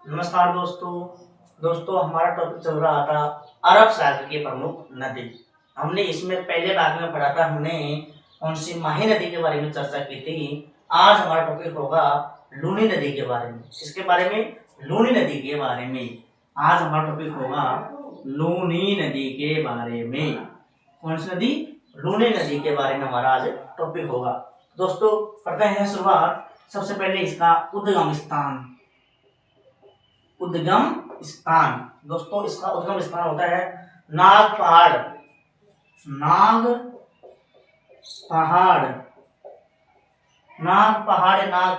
नमस्कार दोस्तों हमारा टॉपिक चल रहा था अरब सागर की प्रमुख नदी। हमने इसमें पहले भाग में पढ़ा था, हमने कौन सी माही नदी के बारे में चर्चा की थी। आज हमारा टॉपिक होगा लूनी नदी के बारे में। किसके बारे में? लूनी नदी के बारे में। आज हमारा टॉपिक होगा लूनी नदी के बारे में। कौन सी नदी? लूनी नदी के बारे में हमारा आज टॉपिक होगा। दोस्तों करते हैं शुरुआत। सबसे पहले इसका उद्गम स्थान। दोस्तों इसका उद्गम स्थान होता है नाग पहाड़। नाग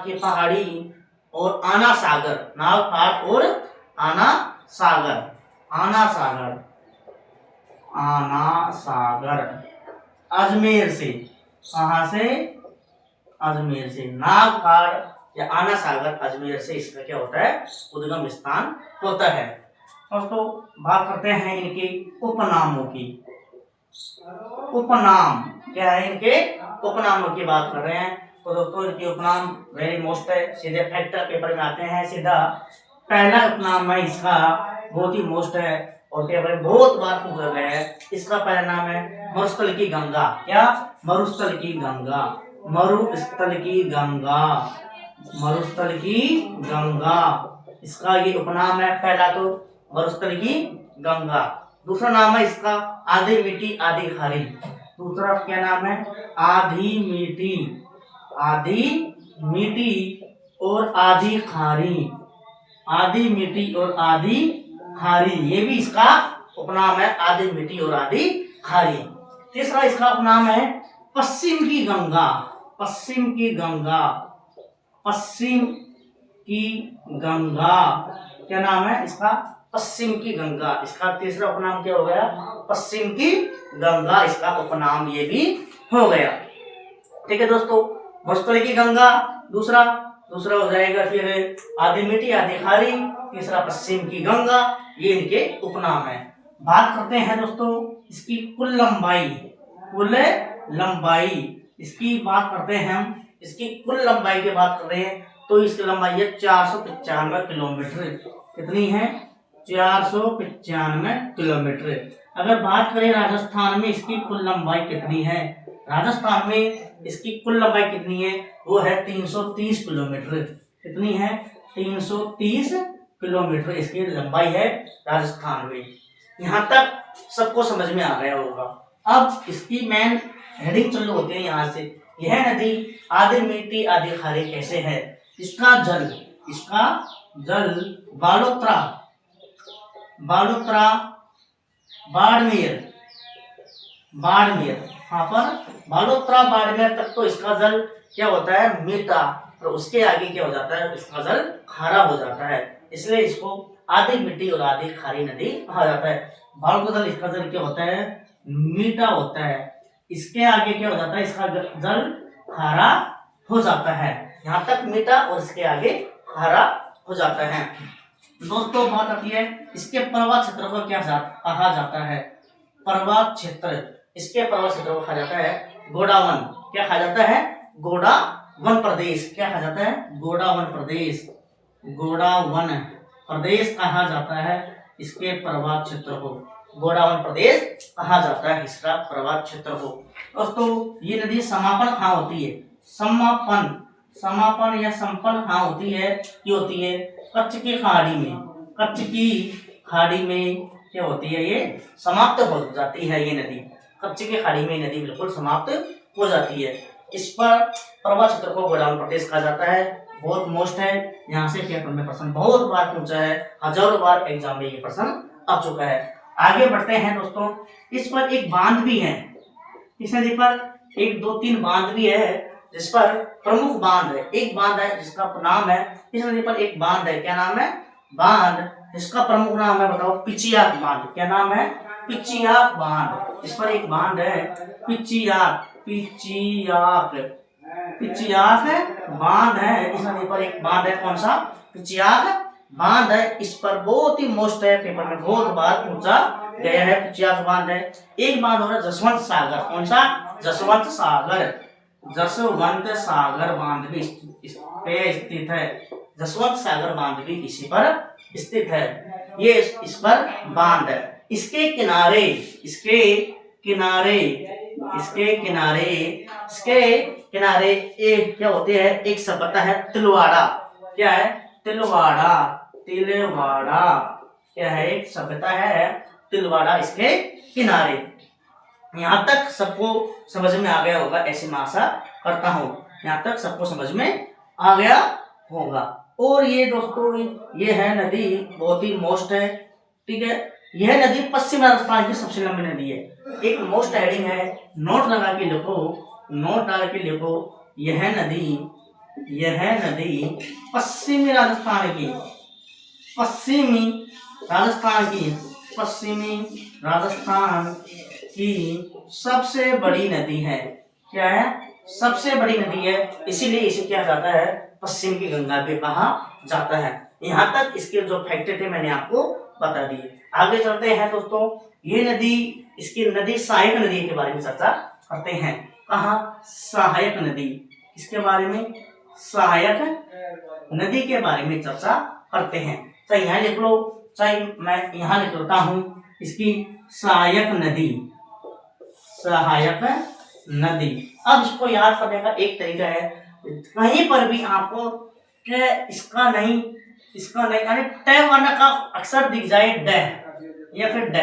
की पहाड़ी और आना सागर। नाग पहाड़ और आना सागर अजमेर से। कहाँ से? अजमेर से। नाग पहाड़ या आना सागर अजमेर से इसका क्या होता है? उद्गम स्थान होता है। दोस्तों बात करते हैं इनके उपनामों की। उपनाम क्या है? इनके उपनामों की बात कर रहे हैं। तो दोस्तों इनके उपनाम वेरी मोस्ट है, सीधे फैक्टर पेपर में आते हैं सीधा। पहला उपनाम है इसका, बहुत ही मोस्ट है और पेपर में बहुत बार पूछा गया है। इसका पहला नाम है मरुस्थल की गंगा। क्या? मरुस्थल की गंगा। इसका ये उपनाम है। पहला तो मरुस्थल की गंगा। दूसरा नाम है इसका आधी मीठी आधी खारी। दूसरा क्या नाम है? आधी मीठी और आधी खारी। ये भी इसका उपनाम है, आधी मीठी और आधी खारी। तीसरा इसका उपनाम है पश्चिम की गंगा। क्या नाम है इसका? पश्चिम की गंगा। इसका तीसरा उपनाम क्या हो गया? पश्चिम की गंगा इसका उपनाम ये भी हो गया। ठीक है दोस्तों, मरुस्थल की गंगा दूसरा हो जाएगा, फिर आधी मीठी आधी खारी, तीसरा पश्चिम की गंगा। ये इनके उपनाम है। बात करते हैं दोस्तों इसकी कुल लंबाई। इसकी बात करते हैं हम। इसकी कुल लंबाई की बात कर रहे हैं तो इसकी लंबाई है 495 किलोमीटर। कितनी है? 495 किलोमीटर। अगर बात करें राजस्थान में इसकी कुल लंबाई कितनी है, राजस्थान में इसकी कुल लंबाई कितनी है? वो है 330 किलोमीटर। कितनी है? 330 किलोमीटर इसकी लंबाई है राजस्थान में। यहाँ तक सबको समझ में आ गया होगा। अब इसकी मेन हेडिंग चालू होती है यहाँ से। यह नदी आधी मीठी आधी खारी कैसे है? इसका जल बालोतरा बाड़मेर यहाँ पर बालोतरा बाड़मेर तक तो इसका जल क्या होता है? मीठा। और उसके आगे क्या हो जाता है? इसका जल खारा हो जाता है। इसलिए इसको आधी मीठी और आधी खारी नदी कहा जाता है। बालोतरा जल, इसका जल क्या होता है? मीठा होता है। इसके आगे क्या हो जाता है? इसका जल खारा हो जाता है। यहाँ तक मीठा और इसके आगे खारा हो जाता है। दोस्तों बात आती है इसके पर्वत क्षेत्र को क्या कहा जाता है? पर्वत क्षेत्र। इसके पर्वत क्षेत्र को कहा जाता है गोडावन। क्या कहा जाता है? गोडावन प्रदेश। क्या कहा जाता है? गोडावन प्रदेश कहा जाता है इसके पर्वत क्षेत्र को। गोडावन प्रदेश कहा जाता है इसका पर्वत क्षेत्र को। दोस्तों ये नदी समापन कहाँ होती है? समापन या संपन्न कहाँ होती है? ये होती है कच्छ की खाड़ी में क्या होती है? ये समाप्त हो जाती है ये नदी। कच्छ की खाड़ी में नदी बिल्कुल समाप्त हो जाती है। इस पर पर्वत क्षेत्र को गोडावन प्रदेश कहा जाता है। बहुत मोस्ट है, यहाँ से पेपर में प्रश्न बहुत बार पूछा है, हजारों बार एग्जाम में ये प्रश्न आ चुका है। आगे बढ़ते हैं दोस्तों। इस पर एक बांध भी है। इस नदी पर 1 2 3 बांध भी है, जिस पर प्रमुख बांध है। एक बांध है जिसका नाम है, इस नदी पर एक बांध है। क्या नाम है? बांध। इसका प्रमुख नाम है, बताओ? पिचियाक बांध। क्या नाम है? पिचियाक बांध। इस पर एक बांध है पिचियाक बांध है। इस नदी पर एक बांध है। कौन सा? पिचियाक बांध है। इस पर बहुत ही मोस्ट है, पेपर में बहुत बार पूछा गया है। पिचियाक बांध है। एक बांध हो रहा है जसवंत सागर। कौन सा? जसवंत सागर बांध भी इस पे स्थित है। जसवंत सागर बांध भी इसी पर स्थित है। ये इस पर बांध है। इसके किनारे इसके किनारे इसके किनारे इसके किनारे एक क्या होते हैं, एक सभ्यता है तिलवाड़ा। क्या है? तिलवाड़ा। तिलवाड़ा क्या है? एक सभ्यता है तिलवाड़ा इसके किनारे। यहाँ तक सबको समझ में आ गया होगा, ऐसी मैं आशा करता हूँ। यहाँ तक सबको समझ में आ गया होगा। और ये दोस्तों, ये है नदी बहुत ही मोस्ट है। ठीक है, यह नदी पश्चिम राजस्थान की सबसे लंबी नदी है। एक मोस्ट हेडिंग है, नोट लगा के लिखो, नोट लगा के लिखो। यह नदी पश्चिमी राजस्थान की सबसे बड़ी नदी है। क्या है? सबसे बड़ी नदी है, इसीलिए इसे क्या जाता है, पश्चिम की गंगा भी कहा जाता है। यहाँ तक इसके जो फैक्ट थे मैंने आपको बता दिए। आगे चलते हैं दोस्तों, ये नदी, इसकी नदी सहायक नदी के बारे में चर्चा करते हैं। कहा? सहायक नदी। इसके बारे में, सहायक नदी के बारे में चर्चा करते हैं। चाहे यहाँ लिख लो, चाहे मैं यहाँ लिख लेता हूँ, इसकी सहायक नदी। अब इसको याद करने का एक तरीका है, कहीं पर भी आपको इसका नहीं यानी ट वर्ण का अक्षर दिख जाए, ड या फिर ड,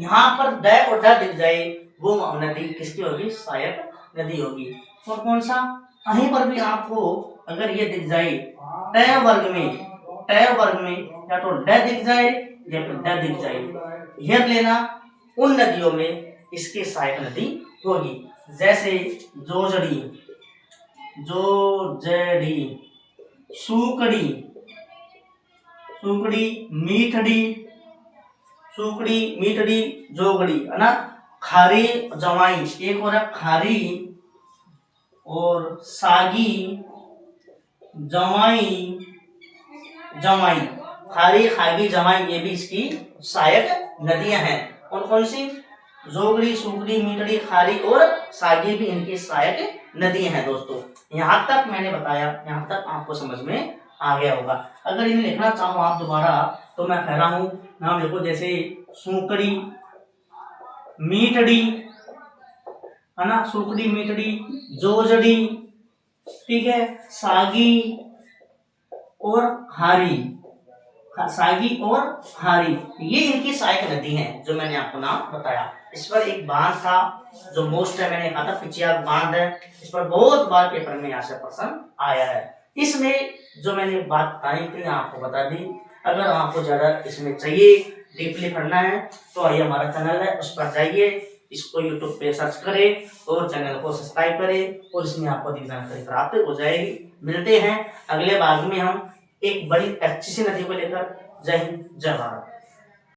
यहाँ पर ड और ड दिख जाए, वो नदी किसकी होगी? सहायक नदी होगी। और कौन सा? कहीं पर भी आपको अगर ये दिख जाए ट वर्ग में या तो ड दिख जाए या फिर ड दिख जाए, घेर लेना, उन नदियों में इसकी सहायक नदी होगी। जैसे जोजड़ी, सूकड़ी, मीठड़ी, जोगड़ी, है ना। खारी जमाई, एक और है खारी और सागी, जमाई, खारी, खागी, जमाई, ये भी इसकी सहायक नदियां हैं। और कौन सी? जोगड़ी, सूकड़ी, मीठड़ी, खारी और सागी भी इनकी सहायक नदियां हैं। दोस्तों, यहाँ तक मैंने बताया, यहाँ तक आपको समझ में आ गया होगा। अगर इन्हें लिखना चाहो आप दोबारा, तो मैं कह रहा हूँ, नाम लिखो, जैसे सूकड़ी, मीठड़ी, है ना, सूकड़ी, मीठड़ी, जोजड़ी, ठीक है, सागी और खारी, ये इनकी सहायक नदी हैं, जो मैंने आपको नाम बताया। इस पर एक बांध था जो मोस्ट है, मैंने कहा था पिचिया बांध है। इस पर बहुत बार पेपर में यहाँ से प्रश्न आया है। इसमें जो मैंने बात बताई थी आपको बता दी। अगर आपको ज्यादा इसमें चाहिए, डीपली पढ़ना है, तो ये हमारा चैनल है, उस पर जाइए, इसको यूट्यूब पे सर्च करें और चैनल को सब्सक्राइब करें, और इसमें आपको अधिक जानकारी प्राप्त हो जाएगी। मिलते हैं अगले भाग में हम एक बड़ी अच्छी सी नदी को लेकर। जय हिंद, जय भारत।